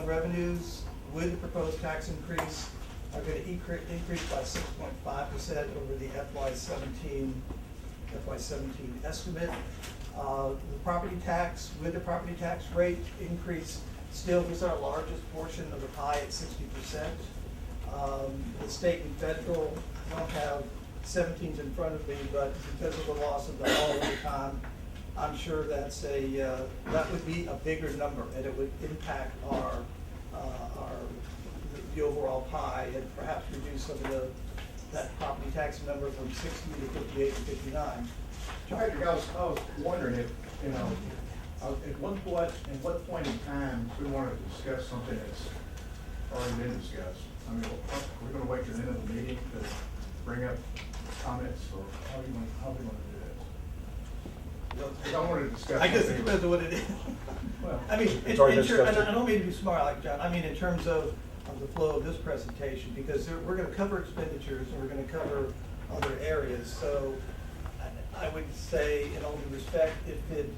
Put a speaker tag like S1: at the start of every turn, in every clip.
S1: fund revenues with the proposed tax increase are going to increase by 6.5% over the FY17 estimate. The property tax, with the property tax rate increase, still is our largest portion of the pie at 60%. The state and federal, I don't have 17s in front of me, but because of the loss of the holiday time, I'm sure that's that would be a bigger number, and it would impact the overall pie, and perhaps reduce some of that property tax number from 60 to 58 to 59.
S2: Patrick, I was wondering if, at what point in time we want to discuss something that's already been discussed? I mean, we're going to wait to the end of the meeting to bring up comments, or how do we want to do that? Because I wanted to discuss.
S1: I guess it
S2: something.
S1: depends on what it is.
S2: Well,
S1: I mean,
S3: it's already been
S1: and
S3: discussed.
S1: I don't mean to be smart like John. I mean in terms of the flow of this presentation, because we're going to cover expenditures and we're going to cover other areas. So I would say, in all due respect, if it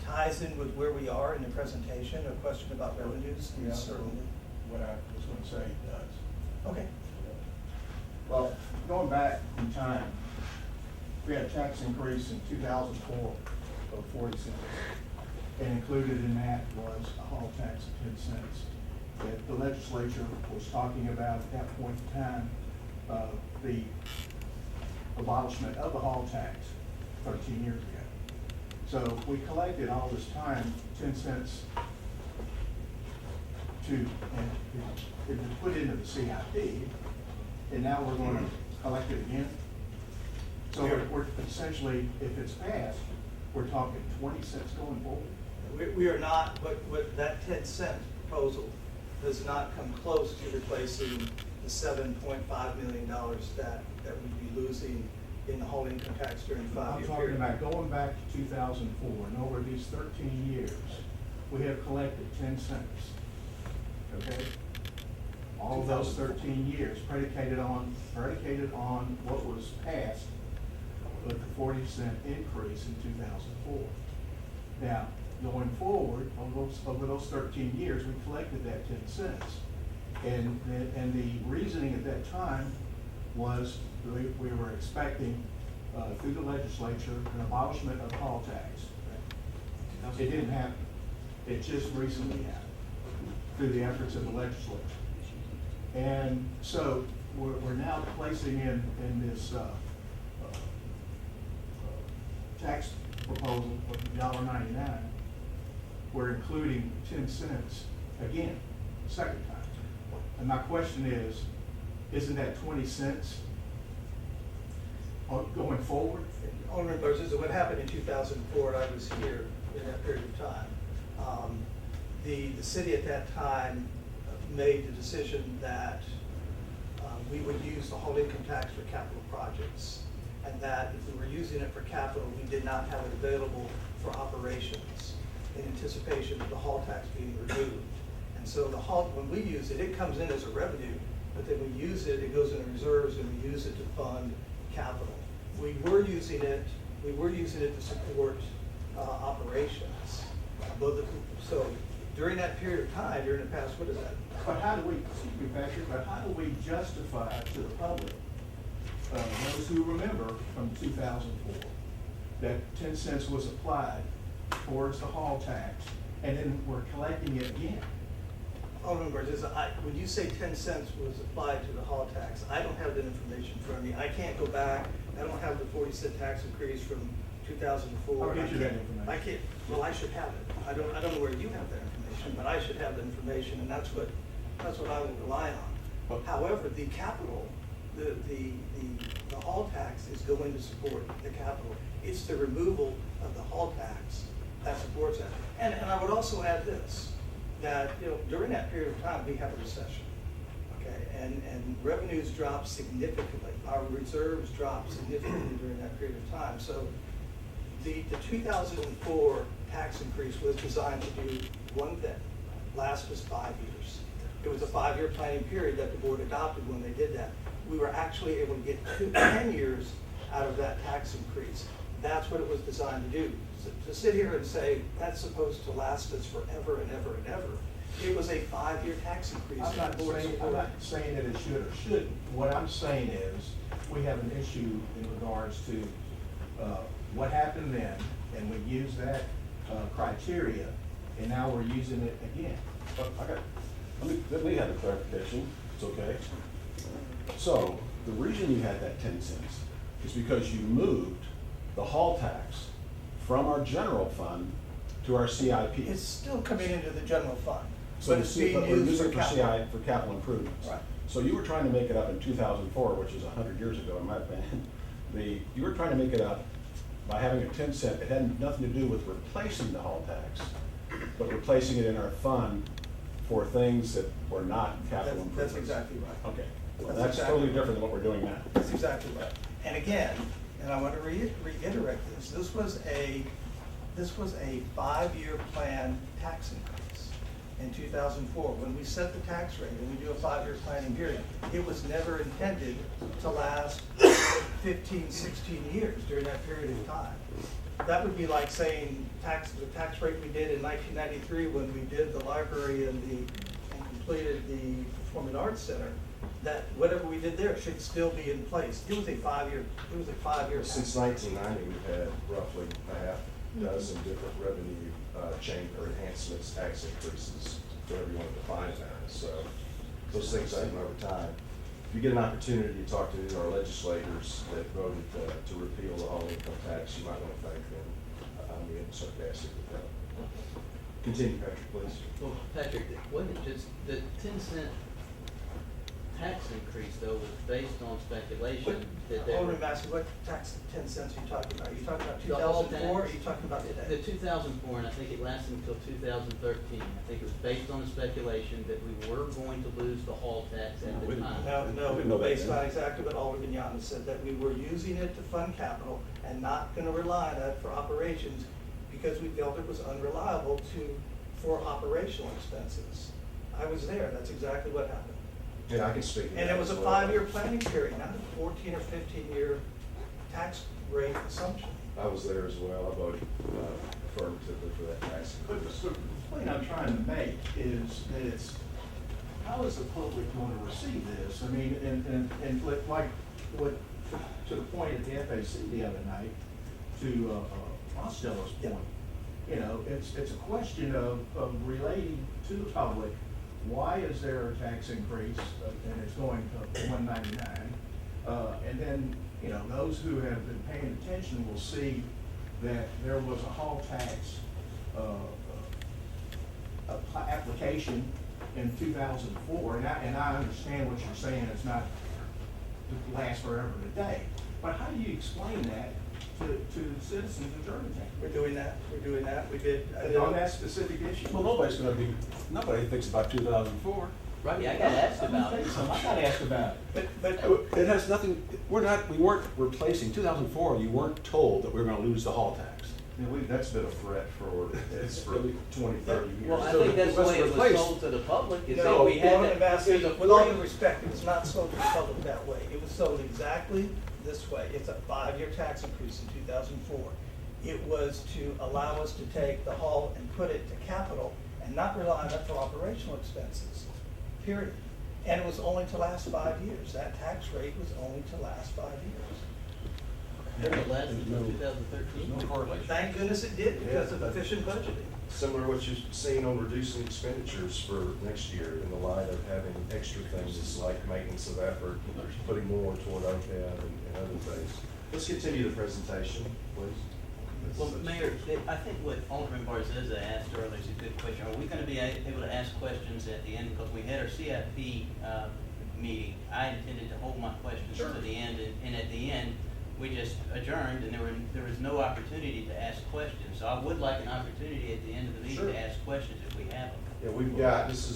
S1: ties in with where we are in the presentation, a question about revenues, then
S2: yeah,
S1: certainly.
S2: what I was going to say does.
S1: Okay.
S2: Well, going back in time, we had a tax increase in 2004 of 40 cents. And included in that was a hall tax of 10 cents. That the legislature was talking about at that point in time, the abolishment of the hall tax 13 years ago. So we collected all this time 10 cents and it was put into the CIP, and now we're going to collect it again. So we're essentially, if it's passed, we're talking 20 cents going forward.
S1: We are not, what that 10-cent proposal does not come close to replacing the $7.5 million that we'd be losing in the whole income tax during the 5-year
S2: I'm talking
S1: period.
S2: about going back to 2004, and over these 13 years, we have collected 10 cents. Okay? All of those 13 years predicated on what was passed with the 40-cent increase in 2004. Now, going forward, over those 13 years, we collected that 10 cents. And the reasoning at that time was we were expecting through the legislature an abolishment of hall tax. It didn't happen. It just recently happened through the efforts of the legislature. And so we're now placing in this tax proposal of $1.99. We're including 10 cents again, second time. And my question is, isn't that 20 cents going forward?
S1: Alderman Burgess, what happened in 2004, I was here in that period of time. The city at that time made the decision that we would use the whole income tax for capital projects, and that if we were using it for capital, we did not have it available for operations in anticipation of the hall tax being removed. And so when we use it, it comes in as a revenue, but then we use it, it goes into reserves, and we use it to fund capital. We were using it to support operations. So during that period of time, during the past, what is that?
S2: But how do we justify to the public, those who remember from 2004, that 10 cents was applied towards the hall tax, and then we're collecting it again?
S1: Alderman Burgess, when you say 10 cents was applied to the hall tax, I don't have that information in front of me. I can't go back. I don't have the 40-cent tax increase from 2004.
S2: I'll get you that information.
S1: I can't. Well, I should have it. I don't know where you have that information, but I should have the information, and that's what I will rely on. However, the capital, the hall tax is going to support the capital. It's the removal of the hall tax that supports that. And I would also add this, that during that period of time we had a recession, okay, and revenues dropped significantly. Our reserves dropped significantly during that period of time. So the 2004 tax increase was designed to do one thing: last us 5 years. It was a 5-year planning period that the board adopted when they did that. We were actually able to get 10 years out of that tax increase. That's what it was designed to do. To sit here and say, that's supposed to last us forever and ever and ever. It was a 5-year tax increase.
S2: I'm not saying that it should or shouldn't. What I'm saying is, we have an issue in regards to what happened then, and we used that criteria, and now we're using it again.
S3: Let me have a clarification, it's okay. So, the reason you had that 10 cents is because you moved the hall tax from our general fund to our CIP.
S1: It's still coming into the general fund,
S3: So
S1: but
S3: the
S1: it's
S3: C-
S1: being
S3: but we're
S1: used
S3: using
S1: for
S3: it for
S1: capital.
S3: for capital improvements.
S1: Right.
S3: So you were trying to make it up in 2004, which is 100 years ago in my opinion. You were trying to make it up by having a 10 cent, it had nothing to do with replacing the hall tax, but replacing it in our fund for things that were not capital improvements.
S1: That's exactly right.
S3: Okay, well,
S1: That's
S3: that's
S1: exactly
S3: totally
S1: right.
S3: different than what we're doing now.
S1: That's exactly right. And again, and I want to reiterate this, this was a 5-year plan tax increase in 2004. When we set the tax rate and we do a 5-year planning period, it was never intended to last 15, 16 years during that period of time. That would be like saying the tax rate we did in 1993 when we did the library and completed the Performing Arts Center, that whatever we did there should still be in place. It was a 5-year
S4: Since 1990, we've had roughly a half dozen different revenue change or enhancements, tax increases, whatever you want to define that. So those things happen over time. If you get an opportunity to talk to our legislators that voted to repeal the hall income tax, you might want to thank them. I'm being sarcastic with that. Continue, Patrick, please.
S5: Well, Patrick, wasn't it just the 10-cent tax increase though was based on speculation that they
S1: Alderman
S5: were.
S1: Massey, what tax 10 cents are you talking about? Are you talking about
S5: The hall
S1: 2004 or are
S5: tax.
S1: you talking about
S5: The
S1: today?
S5: 2004, and I think it lasted until 2013. I think it was based on the speculation that we were going to lose the hall tax at
S3: we
S5: the
S3: didn't.
S5: time.
S1: No,
S3: We didn't know that
S1: based
S3: then.
S1: on exactly what Alderman Yamas said, that we were using it to fund capital and not gonna rely on it for operations because we felt it was unreliable for operational expenses. I was there, that's exactly what happened.
S4: Yeah, I can speak to that.
S1: And it was a
S4: as well.
S1: 5-year planning period, not a 14 or 15-year tax rate assumption.
S4: I was there as well. I voted affirmatively for that tax
S2: But
S4: increase.
S2: the point I'm trying to make is that it's, how is the public going to receive this? I mean, and like what, to the point at the FAC the other night, to Costello's point, you know, it's a question of relating to the public, why is there a tax increase and it's going to $1.99? And then, you know, those who have been paying attention will see that there was a hall tax application in 2004, and I understand what you're saying, it's not to last forever today. But how do you explain that to citizens of Germantown?
S1: We're doing that, we did.
S2: On that specific issue?
S3: Well, nobody thinks about 2004.
S5: Right, yeah, I got asked about it.
S2: I got asked about it.
S1: But
S3: It has nothing, we weren't replacing, 2004, you weren't told that we were gonna lose the hall tax.
S4: That's been a threat for 20, 30 years.
S5: Well, I
S3: So
S5: think that's the way it was
S3: replaced.
S5: sold to the public, is that
S1: no,
S5: we had
S1: Alderman
S5: that.
S1: Massey,
S5: It was a
S1: with all due
S5: 40
S1: respect, it was not sold to the public that way. It was sold exactly this way. It's a 5-year tax increase in 2004. It was to allow us to take the hall and put it to capital and not rely on it for operational expenses, period. And it was only to last 5 years. That tax rate was only to last 5 years.
S5: It lasted until
S3: There's
S5: 2013.
S3: no correlation.
S1: Thank goodness it did because of efficient budgeting.
S4: Similar to what you've seen on reducing expenditures for next year in the light of having extra things like maintenance of effort, putting more toward OPEB and other things. Let's continue the presentation, please.
S5: Well, Mayor, I think what Alderman Barzeza asked earlier is a good question. Are we going to be able to ask questions at the end? Because we had our CIP meeting. I intended to hold my questions to the end, and at the end, we just adjourned, and there was no opportunity to ask questions. So I would like an opportunity at the end of the meeting
S4: Sure.
S5: to ask questions if we have them.
S4: Yeah, we've got, this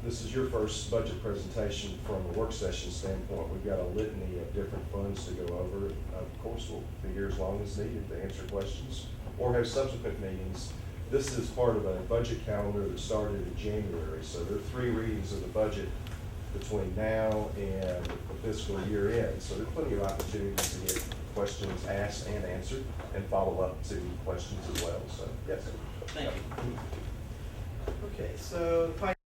S4: is your first budget presentation from a work session standpoint. We've got a litany of different funds to go over. Of course, we'll be here as long as needed to answer questions or have subsequent meetings. This is part of a budget calendar that started in January, so there are 3 readings of the budget between now and the fiscal year end. So there's plenty of opportunities to get questions asked and answered and follow up to questions as well. So, yes.
S5: Thank you.
S6: Okay, so the